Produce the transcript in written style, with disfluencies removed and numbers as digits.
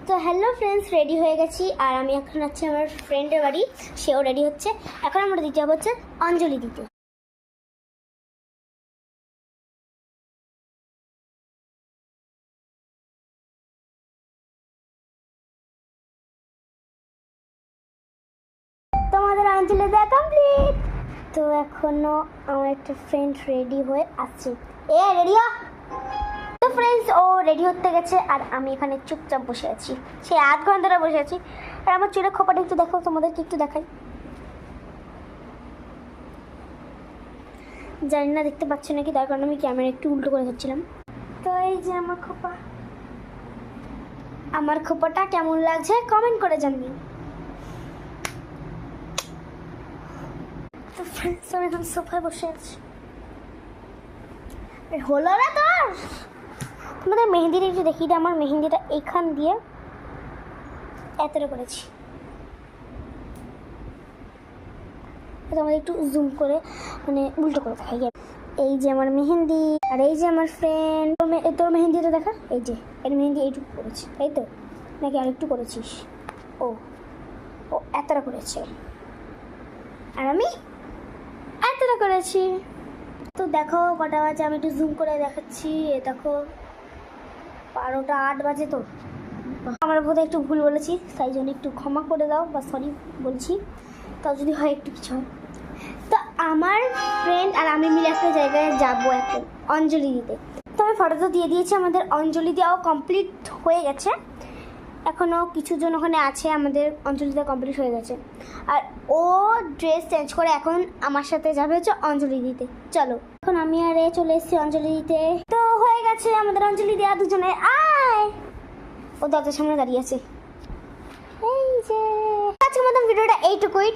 তো hello friends, ready হয়ে গেছি আর আমি এখন আছি আমার ফ্রেন্ডের বাড়ি। সেও রেডি হচ্ছে। এখন আমরা দিতে যাবো হচ্ছে অঞ্জলি দিতে। তো আমাদের অঞ্জলি দেওয়া কমপ্লিট। তো এখনো আমার একটা ফ্রেন্ড রেডি হয়ে আসছে। রেডি হ। তো ফ্রেন্ডস, ও রেডি হতে গেছে আর আমি এখানে চুপচাপ বসে আছি। সে আধ ঘন্টা ধরে বসে আছি। আর আমার চুলের খোপাটা একটু দেখো, তোমাদেরকে একটু দেখাই। জানি না দেখতে পাচ্ছ নাকি, তার কারণে আমি ক্যামেরা একটু উল্টো করে ধরছিলাম। তো এই যে আমার খোপা। আমার খোপাটা কেমন লাগছে কমেন্ট করে জানবি। তো ফ্রেন্ডস, আমি এখন সোফায় বসে আছি। হলো না তোর? তোমাদের মেহেন্দিটা একটু দেখিয়ে দিই। আমার মেহেন্দিটা এখান দিয়ে এতটা করেছি। তোমাদের একটু জুম করে মানে উল্টো করে দেখাই। এই যে আমার মেহেন্দি, আর এই যে আমার ফ্রেন্ড। তোর মেহেন্দিটা দেখা। এই যে এর মেহেন্দি এইটুকু করেছি, তাই তো নাকি আরেকটু করেছিস? ও ও এতটা করেছে আর আমি এতটা করেছি। তো দেখো কটা বাজে, আমি একটু জুম করে দেখাচ্ছি। এ দেখো 12টা 8 বাজে। তো আমার বোধহয় একটু ভুল বলেছি, তাই জন্য একটু ক্ষমা করে দাও বা সরি বলছি। তাও যদি হয় একটু কিছু হয়। তো আমার ফ্রেন্ড আর আমি মিলে একটা জায়গায় যাবো এখন অঞ্জলি দিতে। তো আমি ফটোটা দিয়ে দিয়েছি। আমাদের অঞ্জলি দেওয়াও কমপ্লিট হয়ে গেছে। এখনও কিছুজন ওখানে আছে। আমাদের অঞ্জলি দেওয়া কমপ্লিট হয়ে গেছে। আর ও ড্রেস চেঞ্জ করে এখন আমার সাথে যাবে হচ্ছে অঞ্জলি দিতে। চলো, এখন আমি আর চলে এসেছি অঞ্জলি দিতে। তো হয়ে গেছে আমাদের অঞ্জলি দেওয়া। দুজনে আয়। ও দরজার সামনে দাঁড়িয়ে আছে। এই যে আজকের মতন ভিডিওটা এইটুকুই।